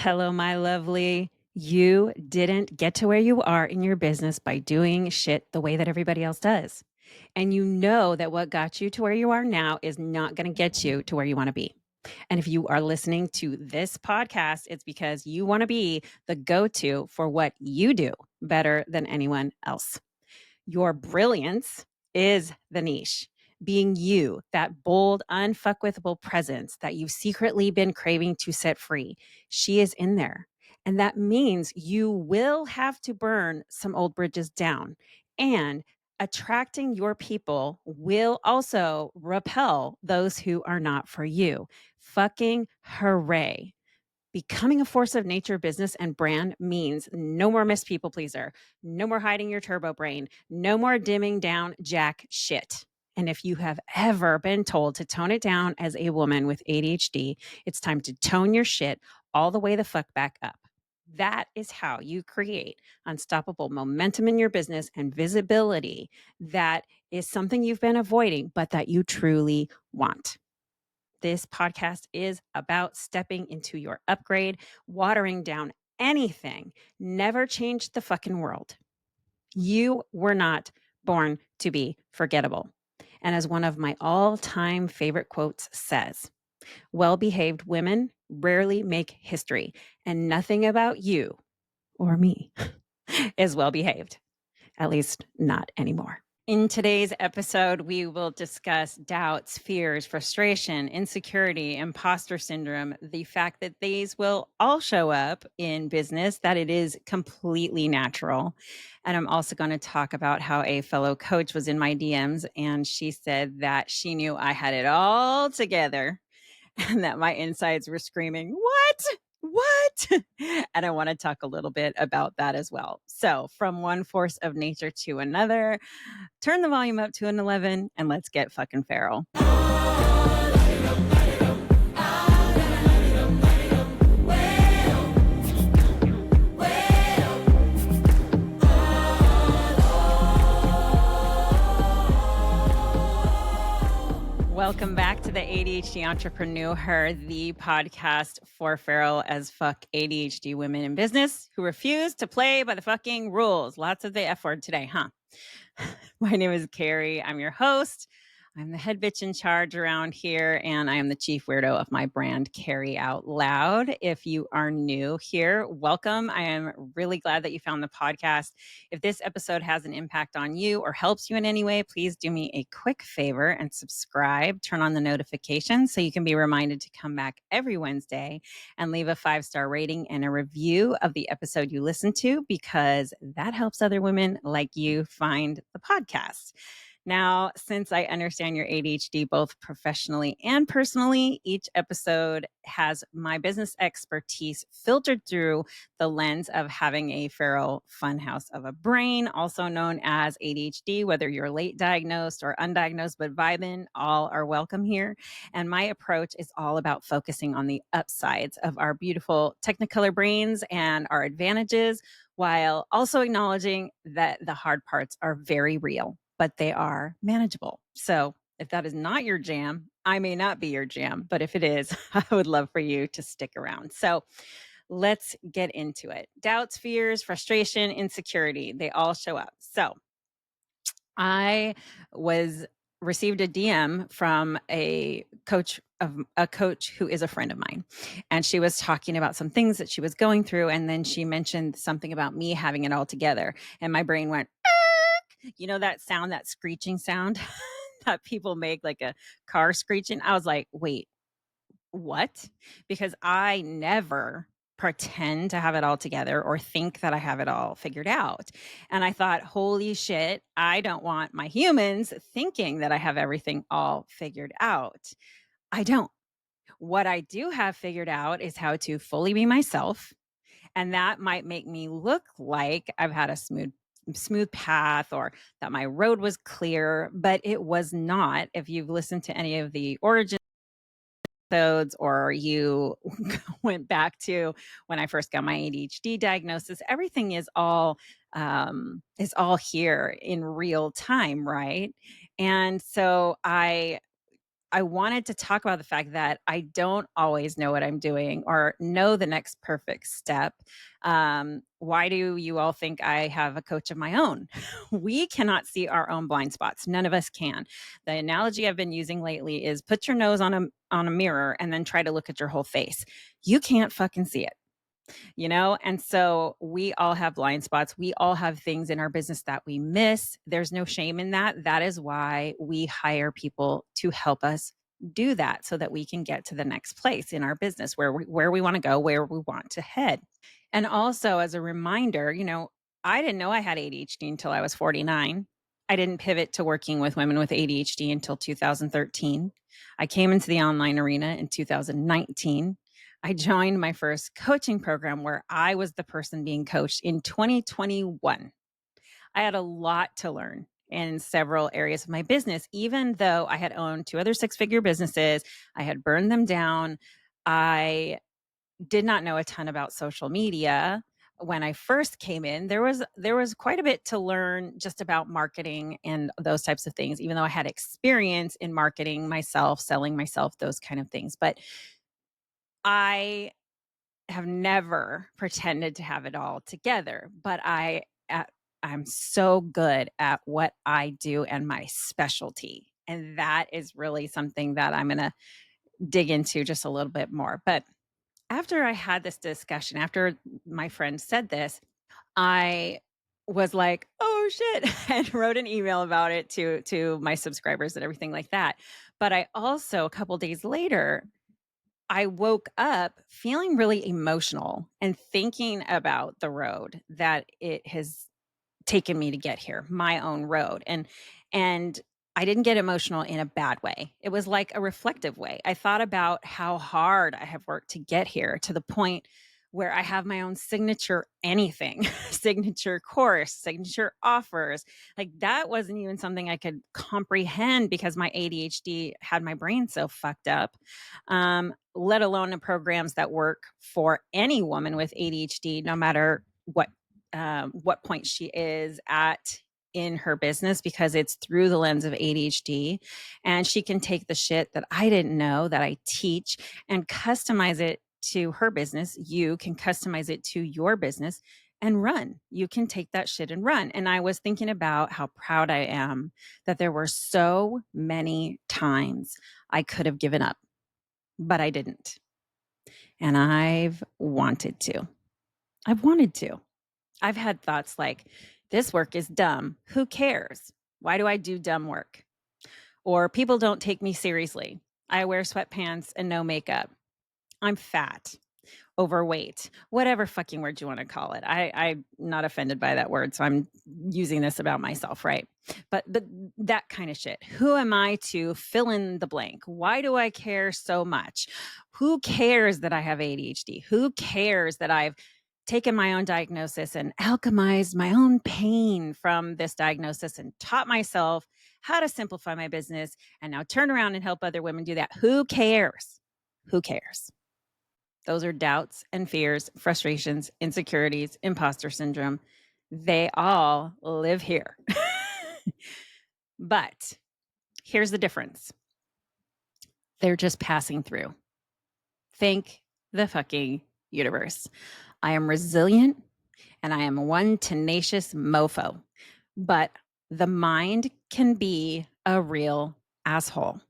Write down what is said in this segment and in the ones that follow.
Hello, my lovely. You didn't get to where you are in your business by doing shit the way that everybody else does. And you know that what got you to where you are now is not going to get you to where you want to be. And if you are listening to this podcast, it's because you want to be the go to for what you do better than anyone else. Your brilliance is the niche. Being you, that bold, unfuckwithable presence that you've secretly been craving to set free, she is in there. And that means you will have to burn some old bridges down. And attracting your people will also repel those who are not for you. Fucking hooray. Becoming a force of nature business and brand means no more Miss People Pleaser, no more hiding your turbo brain, no more dimming down jack shit. And if you have ever been told to tone it down as a woman with ADHD, it's time to tone your shit all the way the fuck back up. That is how you create unstoppable momentum in your business and visibility that is something you've been avoiding, but that you truly want. This podcast is about stepping into your upgrade, watering down anything, never change the fucking world. You were not born to be forgettable. And as one of my all-time favorite quotes says, well-behaved women rarely make history, and nothing about you or me is well-behaved, at least not anymore. In today's episode, we will discuss doubts, fears, frustration, insecurity, imposter syndrome, the fact that these will all show up in business, that it is completely natural. And I'm also going to talk about how a fellow coach was in my DMs and she said that she knew I had it all together and that my insides were screaming, what? And I want to talk a little bit about that as well. So, from one force of nature to another, turn the volume up to an 11 and let's get fucking feral. Welcome back to the ADHD Entrepreneur, the podcast for feral as fuck ADHD women in business who refuse to play by the fucking rules. Lots of the F word today, huh? My name is Carrie. I'm your host. I'm the head bitch in charge around here, and I am the chief weirdo of my brand, Carrie Out Loud. If you are new here, welcome. I am really glad that you found the podcast. If this episode has an impact on you or helps you in any way, please do me a quick favor and subscribe. Turn on the notifications so you can be reminded to come back every Wednesday and leave a 5-star rating and a review of the episode you listen to, because that helps other women like you find the podcast. Now, since I understand your ADHD both professionally and personally, each episode has my business expertise filtered through the lens of having a feral funhouse of a brain, also known as ADHD. Whether you're late diagnosed or undiagnosed but vibing, all are welcome here. And my approach is all about focusing on the upsides of our beautiful Technicolor brains and our advantages, while also acknowledging that the hard parts are very real, but they are manageable. So if that is not your jam, I may not be your jam, but if it is, I would love for you to stick around. So let's get into it. Doubts, fears, frustration, insecurity, they all show up. So I received a DM from a coach who is a friend of mine. And she was talking about some things that she was going through. And then she mentioned something about me having it all together. And my brain went, you know, that sound, that screeching sound that people make, like a car screeching. I was like, wait, what? Because I never pretend to have it all together or think that I have it all figured out. And I thought, holy shit, I don't want my humans thinking that I have everything all figured out. I don't. What I do have figured out is how to fully be myself. And that might make me look like I've had a smooth path or that my road was clear, but it was not. If you've listened to any of the origin episodes or you went back to when I first got my ADHD diagnosis, everything is all here in real time, right? And so I I wanted to talk about the fact that I don't always know what I'm doing or know the next perfect step. Why do you all think I have a coach of my own? We cannot see our own blind spots. None of us can. The analogy I've been using lately is put your nose on a mirror and then try to look at your whole face. You can't fucking see it. And so we all have blind spots. We all have things in our business that we miss. There's no shame in that. That is why we hire people to help us do that so that we can get to the next place in our business where we want to go, where we want to head. And also as a reminder, I didn't know I had ADHD until I was 49. I didn't pivot to working with women with ADHD until 2013. I came into the online arena in 2019. I joined my first coaching program where I was the person being coached in 2021. I had a lot to learn in several areas of my business, even though I had owned 2 other 6-figure businesses. I had burned them down. I did not know a ton about social media. When I first came in, there was quite a bit to learn just about marketing and those types of things, even though I had experience in marketing myself, selling myself, those kind of things. But I have never pretended to have it all together, but I'm so good at what I do and my specialty. And that is really something that I'm going to dig into just a little bit more. But after I had this discussion, after my friend said this, I was like, oh shit, and wrote an email about it to my subscribers and everything like that. But I also, a couple days later, I woke up feeling really emotional and thinking about the road that it has taken me to get here, my own road. And I didn't get emotional in a bad way. It was like a reflective way. I thought about how hard I have worked to get here to the point where I have my own signature anything, signature course, signature offers. Like that wasn't even something I could comprehend because my ADHD had my brain so fucked up. Let alone the programs that work for any woman with ADHD, no matter what point she is at in her business, because it's through the lens of ADHD, and she can take the shit that I didn't know that I teach and customize it to her business. You can customize it to your business and run. You can take that shit and run. And I was thinking about how proud I am that there were so many times I could have given up, but I didn't. And I've wanted to. I've wanted to. I've had thoughts like, this work is dumb. Who cares? Why do I do dumb work? Or people don't take me seriously. I wear sweatpants and no makeup. I'm fat, overweight, whatever fucking word you want to call it. I'm not offended by that word, so I'm using this about myself, right? But that kind of shit. Who am I to fill in the blank? Why do I care so much? Who cares that I have ADHD? Who cares that I've taken my own diagnosis and alchemized my own pain from this diagnosis and taught myself how to simplify my business and now turn around and help other women do that? Who cares? Who cares? Those are doubts and fears, frustrations, insecurities, imposter syndrome. They all live here. But here's the difference. They're just passing through. Thank the fucking universe. I am resilient and I am one tenacious mofo, but the mind can be a real asshole.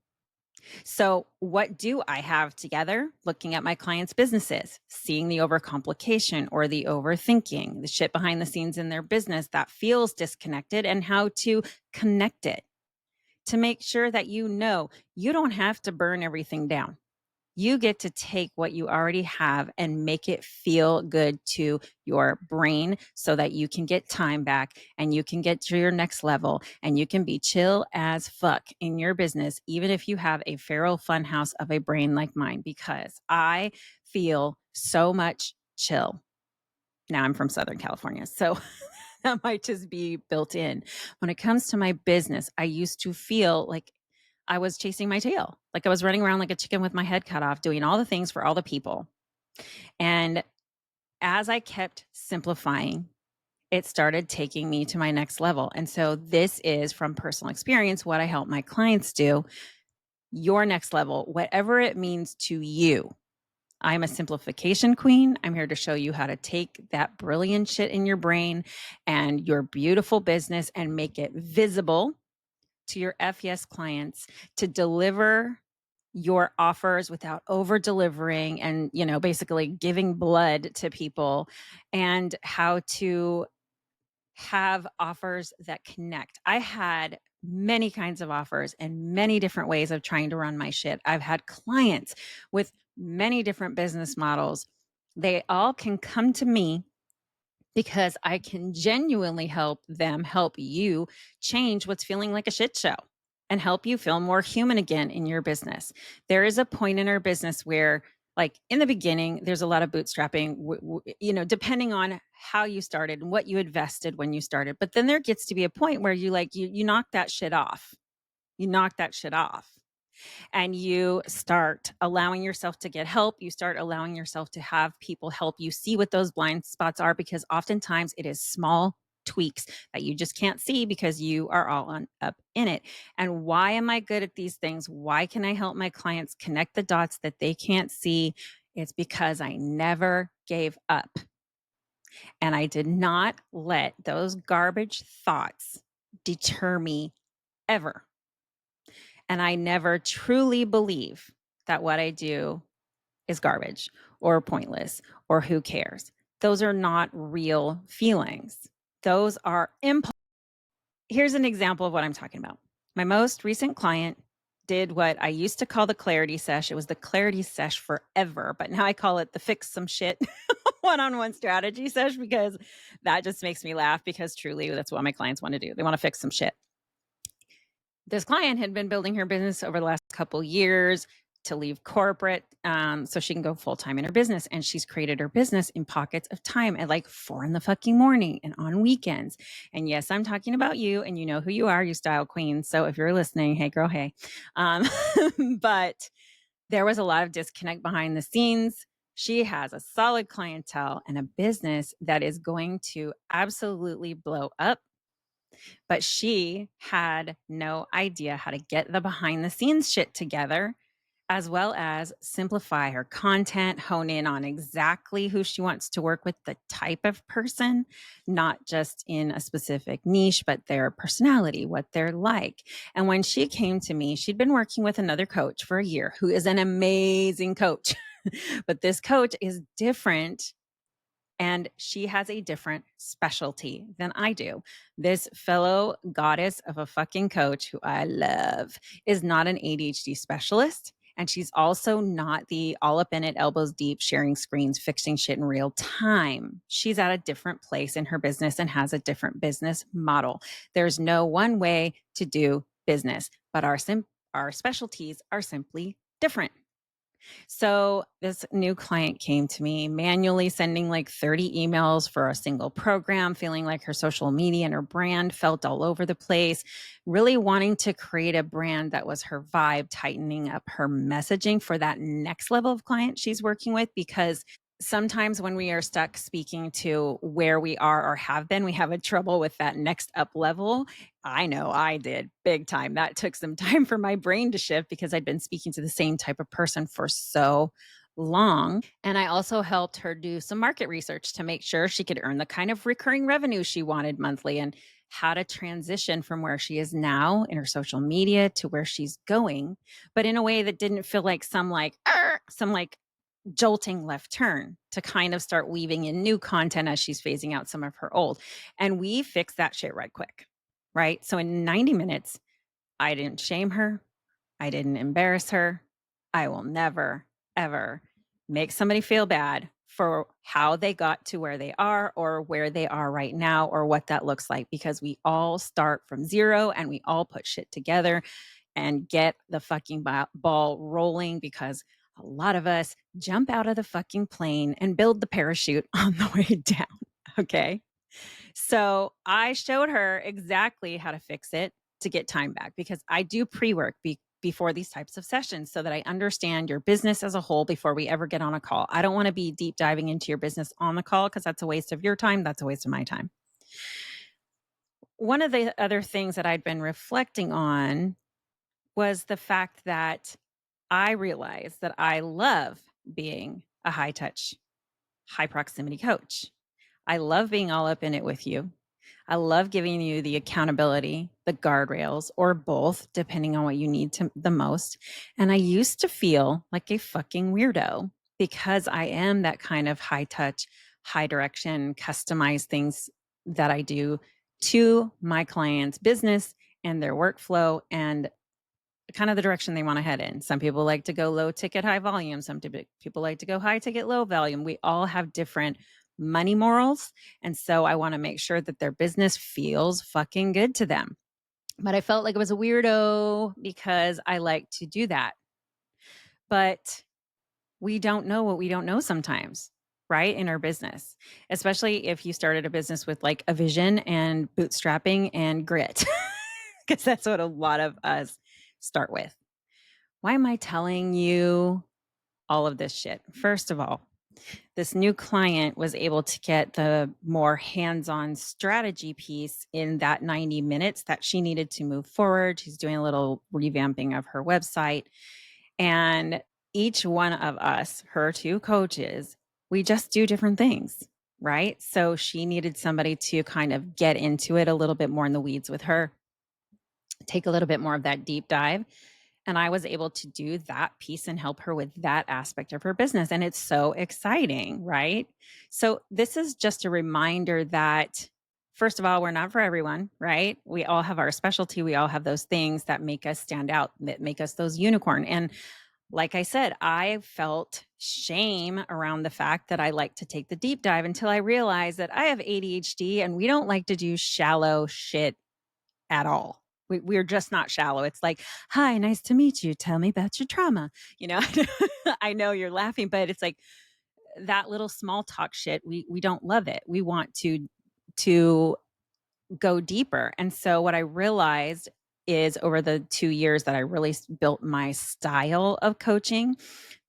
So what do I have together? Looking at my clients' businesses, seeing the overcomplication or the overthinking, the shit behind the scenes in their business that feels disconnected, and how to connect it to make sure that you don't have to burn everything down. You get to take what you already have and make it feel good to your brain so that you can get time back and you can get to your next level and you can be chill as fuck in your business, even if you have a feral funhouse of a brain like mine, because I feel so much chill. Now I'm from Southern California, so that might just be built in. When it comes to my business, I used to feel like I was chasing my tail. Like I was running around like a chicken with my head cut off, doing all the things for all the people. And as I kept simplifying, it started taking me to my next level. And so this is from personal experience what I help my clients do. your next level, whatever it means to you. I'm a simplification queen. I'm here to show you how to take that brilliant shit in your brain and your beautiful business and make it visible to your FES clients to deliver your offers without over delivering and, basically giving blood to people, and how to have offers that connect. I had many kinds of offers and many different ways of trying to run my shit. I've had clients with many different business models. They all can come to me because I can genuinely help them help you change what's feeling like a shit show and help you feel more human again in your business. There is a point in our business where, like in the beginning, there's a lot of bootstrapping, depending on how you started and what you invested when you started. But then there gets to be a point where you knock that shit off. You knock that shit off and you start allowing yourself to get help. You start allowing yourself to have people help you see what those blind spots are, because oftentimes it is small tweaks that you just can't see because you are all up in it. And why am I good at these things? Why can I help my clients connect the dots that they can't see? It's because I never gave up. And I did not let those garbage thoughts deter me ever. And I never truly believe that what I do is garbage or pointless or who cares. Those are not real feelings. Those are impulse. Here's an example of what I'm talking about. My most recent client did what I used to call the clarity sesh. It was the clarity sesh forever, but now I call it the fix some shit one-on-one strategy sesh, because that just makes me laugh, because truly that's what my clients want to do. They want to fix some shit. This client had been building her business over the last couple years to leave corporate so she can go full-time in her business. And she's created her business in pockets of time at like 4 in the fucking morning and on weekends. And yes, I'm talking about you, and you know who you are, you style queen. So if you're listening, hey girl, hey. But there was a lot of disconnect behind the scenes. She has a solid clientele and a business that is going to absolutely blow up, but she had no idea how to get the behind the scenes shit together, as well as simplify her content, hone in on exactly who she wants to work with, the type of person, not just in a specific niche, but their personality, what they're like. And when she came to me, she'd been working with another coach for a year who is an amazing coach. But this coach is different, and she has a different specialty than I do. This fellow goddess of a fucking coach, who I love, is not an ADHD specialist. And she's also not the all up in it, elbows deep, sharing screens, fixing shit in real time. She's at a different place in her business and has a different business model. There's no one way to do business, but our specialties are simply different. So this new client came to me manually sending like 30 emails for a single program, feeling like her social media and her brand felt all over the place, really wanting to create a brand that was her vibe, tightening up her messaging for that next level of client she's working with. Because sometimes when we are stuck speaking to where we are or have been, we have a trouble with that next up level. I know I did big time. That took some time for my brain to shift because I'd been speaking to the same type of person for so long. And I also helped her do some market research to make sure she could earn the kind of recurring revenue she wanted monthly, and how to transition from where she is now in her social media to where she's going, but in a way that didn't feel like some jolting left turn, to kind of start weaving in new content as she's phasing out some of her old. And we fixed that shit right quick, right? So in 90 minutes, I didn't shame her. I didn't embarrass her. I will never, ever make somebody feel bad for how they got to where they are or where they are right now or what that looks like, because we all start from zero and we all put shit together and get the fucking ball rolling, because a lot of us jump out of the fucking plane and build the parachute on the way down. Okay. So I showed her exactly how to fix it to get time back, because I do pre-work before these types of sessions so that I understand your business as a whole before we ever get on a call. I don't want to be deep diving into your business on the call, because that's a waste of your time. That's a waste of my time. One of the other things that I'd been reflecting on was the fact that I realized that I love being a high touch, high proximity coach. I love being all up in it with you. I love giving you the accountability, the guardrails, or both, depending on what you need the most. And I used to feel like a fucking weirdo because I am that kind of high touch, high direction, customized things that I do to my clients' business and their workflow and kind of the direction they want to head in. Some people like to go low ticket, high volume. Some people like to go high ticket, low volume. We all have different money morals. And so I want to make sure that their business feels fucking good to them. But I felt like I was a weirdo because I like to do that. But we don't know what we don't know sometimes, right? In our business, especially if you started a business with like a vision and bootstrapping and grit, because that's what a lot of us start with. Why am I telling you all of this shit? First of all, this new client was able to get the more hands-on strategy piece in that 90 minutes that she needed to move forward. She's doing a little revamping of her website. And each one of us, her two coaches, we just do different things, right? So she needed somebody to kind of get into it a little bit more in the weeds with her, take a little bit more of that deep dive. And I was able to do that piece and help her with that aspect of her business. And it's so exciting, right? So this is just a reminder that, first of all, we're not for everyone, right? We all have our specialty. We all have those things that make us stand out, that make us those unicorn. And like I said, I felt shame around the fact that I like to take the deep dive until I realized that I have ADHD and we don't like to do shallow shit at all. We're just not shallow. It's like, hi, nice to meet you. Tell me about your trauma. You know, I know you're laughing, but it's like that little small talk shit. We don't love it. We want to go deeper. And so what I realized is over the 2 years that I really built my style of coaching,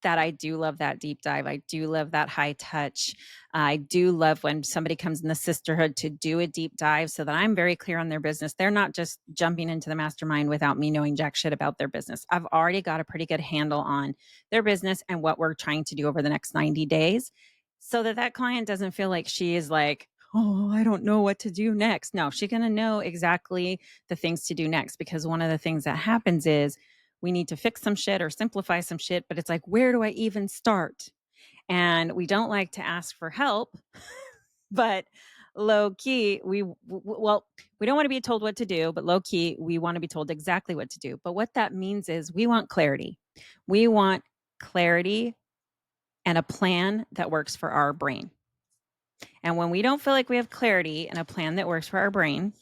that I do love that deep dive. I do love that high touch. I do love when somebody comes in the sisterhood to do a deep dive so that I'm very clear on their business. They're not just jumping into the mastermind without me knowing jack shit about their business. I've already got a pretty good handle on their business and what we're trying to do over the next 90 days so that that client doesn't feel like she is like, oh, I don't know what to do next. No, she's going to know exactly the things to do next, because one of the things that happens is we need to fix some shit or simplify some shit, but it's like, where do I even start? And we don't like to ask for help, but low key, we don't want to be told what to do, but low key, we want to be told exactly what to do. But what that means is we want clarity. We want clarity and a plan that works for our brain. And when we don't feel like we have clarity and a plan that works for our brain,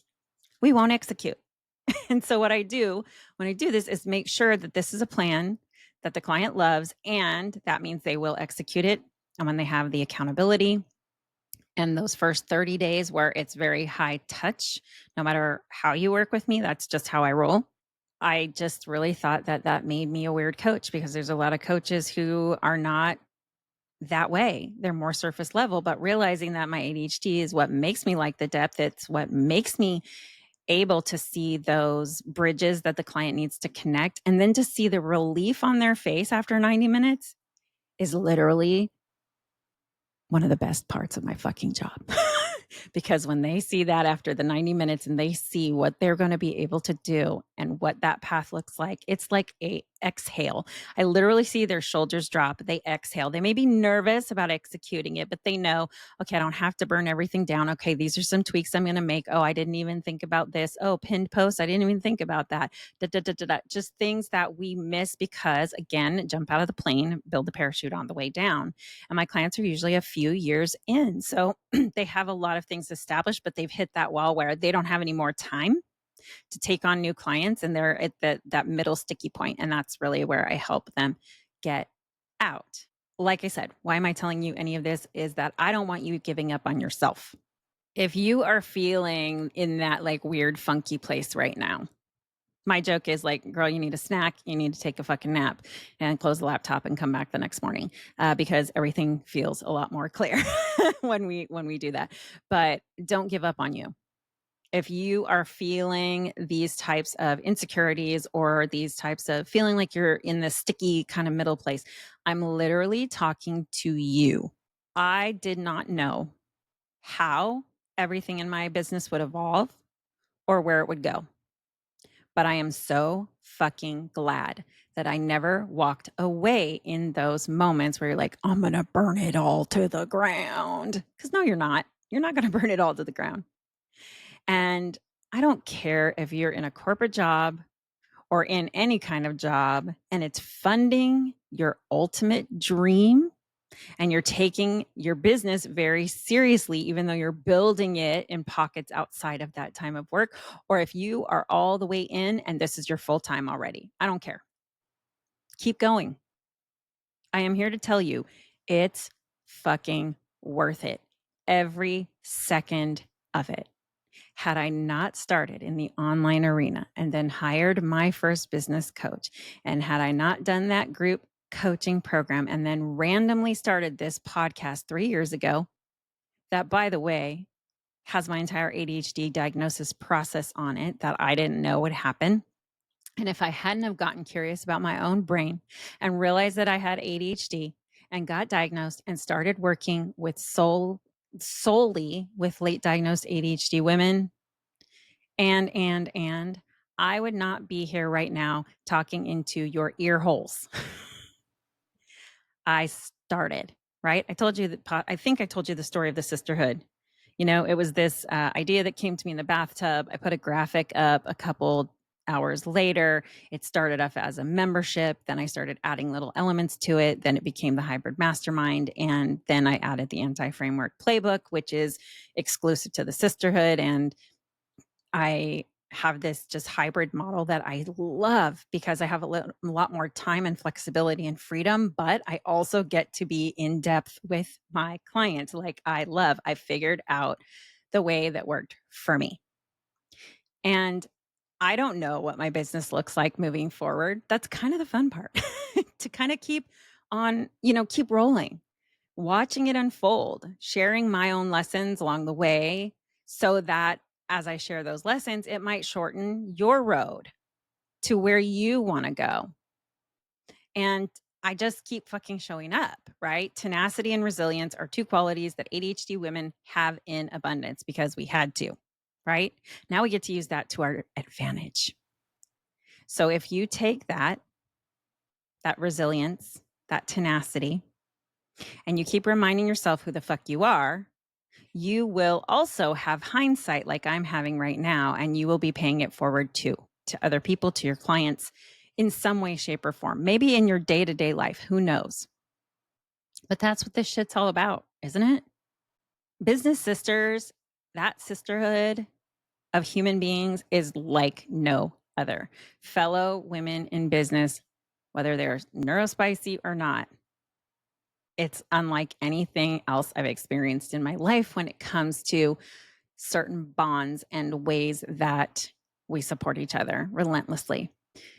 we won't execute. And so what I do when I do this is make sure that this is a plan that the client loves, and that means they will execute it. And when they have the accountability and those first 30 days where it's very high touch, no matter how you work with me, that's just how I roll. I just really thought that that made me a weird coach, because there's a lot of coaches who are not that way. They're more surface level, but realizing that my ADHD is what makes me like the depth. It's what makes me able to see those bridges that the client needs to connect. And then to see the relief on their face after 90 minutes is literally one of the best parts of my fucking job. Because when they see that after the 90 minutes and they see what they're going to be able to do and what that path looks like, it's like a exhale. I literally see their shoulders drop. They exhale. They may be nervous about executing it, but they know, okay, I don't have to burn everything down. Okay, these are some tweaks I'm going to make. Oh, I didn't even think about this. Oh, pinned post, I didn't even think about that. Just things that we miss because, again, jump out of the plane, build the parachute on the way down. And my clients are usually a few years in. So they have a lot of things established, but they've hit that wall where they don't have any more time to take on new clients, and they're at that middle sticky point. And that's really where I help them get out. Like I said, why am I telling you any of this? Is that I don't want you giving up on yourself. If you are feeling in that like weird, funky place right now, my joke is like, girl, you need a snack. You need to take a fucking nap and close the laptop and come back the next morning, because everything feels a lot more clear when we do that. But don't give up on you. if you are feeling these types of insecurities or these types of feeling like you're in this sticky kind of middle place, I'm literally talking to you. I did not know how everything in my business would evolve or where it would go. But I am so fucking glad that I never walked away in those moments where you're like, I'm going to burn it all to the ground. Because no, you're not. You're not going to burn it all to the ground. And I don't care if you're in a corporate job or in any kind of job and it's funding your ultimate dream and you're taking your business very seriously, even though you're building it in pockets outside of that time of work, or if you are all the way in and this is your full time already. I don't care. Keep going. I am here to tell you it's fucking worth it. Every second of it. Had I not started in the online arena and then hired my first business coach, and had I not done that group coaching program and then randomly started this podcast 3 years ago, that, by the way, has my entire ADHD diagnosis process on it that I didn't know would happen. And if I hadn't have gotten curious about my own brain and realized that I had ADHD and got diagnosed and started working with solely with late diagnosed ADHD women, and I would not be here right now talking into your ear holes. I started, right? I think I told you the story of the sisterhood. You know, it was this idea that came to me in the bathtub. I put a graphic up a couple hours later. It started off as a membership. Then I started adding little elements to it. Then it became the hybrid mastermind. And then I added the anti-framework playbook, which is exclusive to the sisterhood. And I have this just hybrid model that I love because I have a lot more time and flexibility and freedom, but I also get to be in depth with my clients like I love. I figured out the way that worked for me. And I don't know what my business looks like moving forward. That's kind of the fun part to kind of keep on, keep rolling, watching it unfold, sharing my own lessons along the way so that as I share those lessons, it might shorten your road to where you want to go. And I just keep fucking showing up, right? Tenacity and resilience are two qualities that ADHD women have in abundance because we had to, right? Now we get to use that to our advantage. So if you take that resilience, that tenacity, and you keep reminding yourself who the fuck you are, you will also have hindsight like I'm having right now, and you will be paying it forward to other people, to your clients in some way, shape, or form. Maybe in your day-to-day life, who knows? But that's what this shit's all about, isn't it? Business sisters, that sisterhood of human beings is like no other. Fellow women in business, whether they're neurospicy or not, it's unlike anything else I've experienced in my life when it comes to certain bonds and ways that we support each other relentlessly.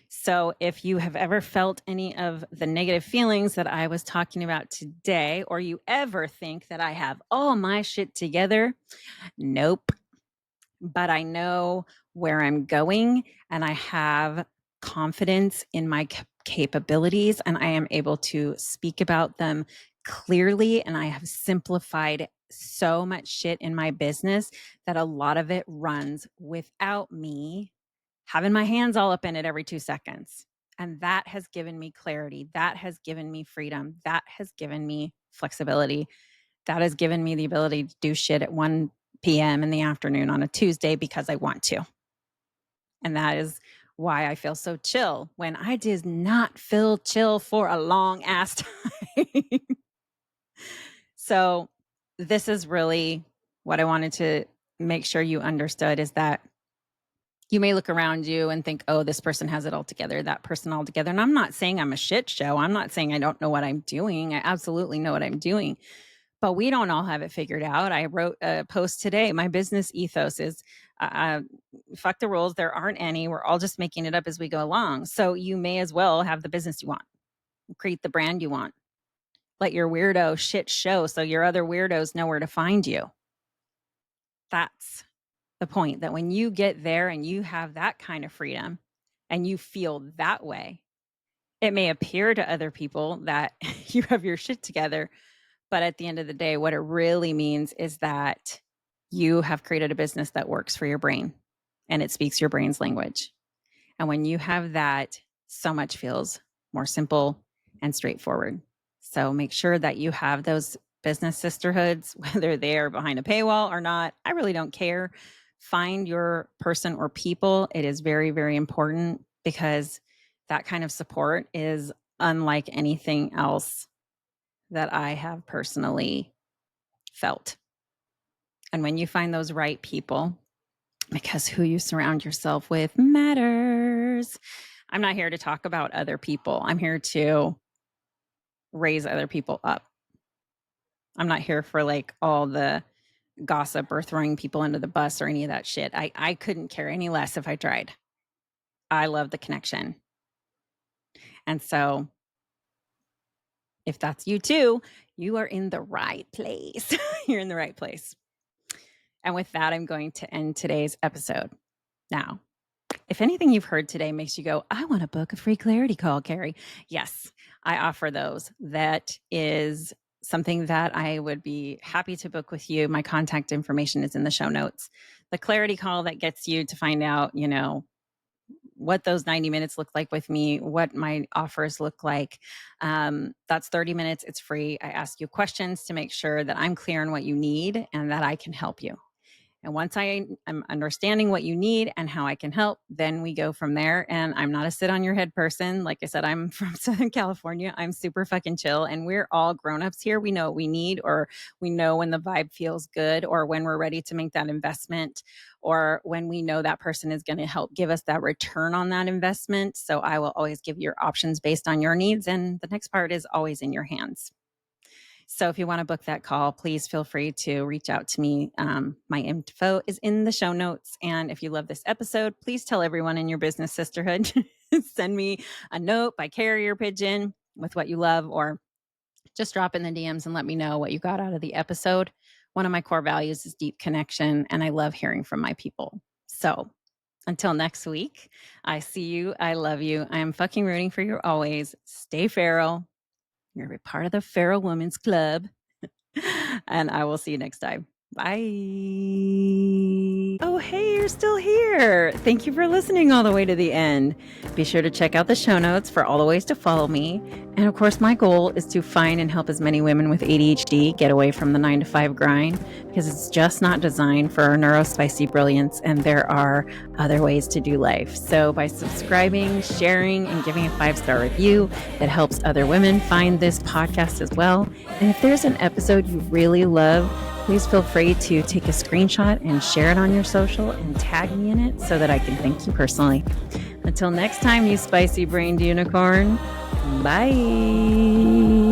So if you have ever felt any of the negative feelings that I was talking about today, or you ever think that I have all my shit together, nope. But I know where I'm going and I have confidence in my capabilities and I am able to speak about them clearly. And I have simplified so much shit in my business that a lot of it runs without me having my hands all up in it every 2 seconds. And that has given me clarity. That has given me freedom. That has given me flexibility. That has given me the ability to do shit at 1 p.m. in the afternoon on a Tuesday because I want to. And that is why I feel so chill when I did not feel chill for a long ass time. So this is really what I wanted to make sure you understood, is that you may look around you and think, oh, this person has it all together, that person all together. And I'm not saying I'm a shit show. I'm not saying I don't know what I'm doing. I absolutely know what I'm doing. But we don't all have it figured out. I wrote a post today. My business ethos is fuck the rules. There aren't any. We're all just making it up as we go along. So you may as well have the business you want, create the brand you want. Let your weirdo shit show so your other weirdos know where to find you. That's the point that when you get there and you have that kind of freedom and you feel that way, it may appear to other people that you have your shit together. But at the end of the day, what it really means is that you have created a business that works for your brain and it speaks your brain's language. And when you have that, so much feels more simple and straightforward. So make sure that you have those business sisterhoods, whether they are behind a paywall or not. I really don't care. Find your person or people. It is very, very important because that kind of support is unlike anything else that I have personally felt. And when you find those right people, because who you surround yourself with matters. I'm not here to talk about other people. I'm here to raise other people up. I'm not here for like all the gossip or throwing people into the bus or any of that shit. I couldn't care any less if I tried. I love the connection. And so if that's you too, you are in the right place. You're in the right place. And with that, I'm going to end today's episode. Now, if anything you've heard today makes you go, I want to book a free clarity call, Carrie. Yes, I offer those. That is something that I would be happy to book with you. My contact information is in the show notes. The clarity call that gets you to find out, what those 90 minutes look like with me, what my offers look like. That's 30 minutes. It's free. I ask you questions to make sure that I'm clear on what you need and that I can help you. And once I am understanding what you need and how I can help, then we go from there. And I'm not a sit on your head person. Like I said, I'm from Southern California. I'm super fucking chill. And we're all grownups here. We know what we need, or we know when the vibe feels good, or when we're ready to make that investment, or when we know that person is going to help give us that return on that investment. So I will always give you your options based on your needs. And the next part is always in your hands. So if you want to book that call, please feel free to reach out to me. My info is in the show notes. And if you love this episode, please tell everyone in your business sisterhood. Send me a note by carrier pigeon with what you love, or just drop in the DMs and let me know what you got out of the episode. One of my core values is deep connection, and I love hearing from my people. So until next week, I see you. I love you. I am fucking rooting for you always. Stay feral. You're a part of the Feral Women's Club. And I will see you next time. Bye. Oh, hey, you're still here. Thank you for listening all the way to the end. Be sure to check out the show notes for all the ways to follow me. And of course, my goal is to find and help as many women with ADHD get away from the 9-to-5 grind, because it's just not designed for our neurospicy brilliance, and there are other ways to do life. So by subscribing, sharing, and giving a 5-star review, it helps other women find this podcast as well. And if there's an episode you really love, please feel free to take a screenshot and share it on your social and tag me in it so that I can thank you personally. Until next time, you spicy brained unicorn. Bye.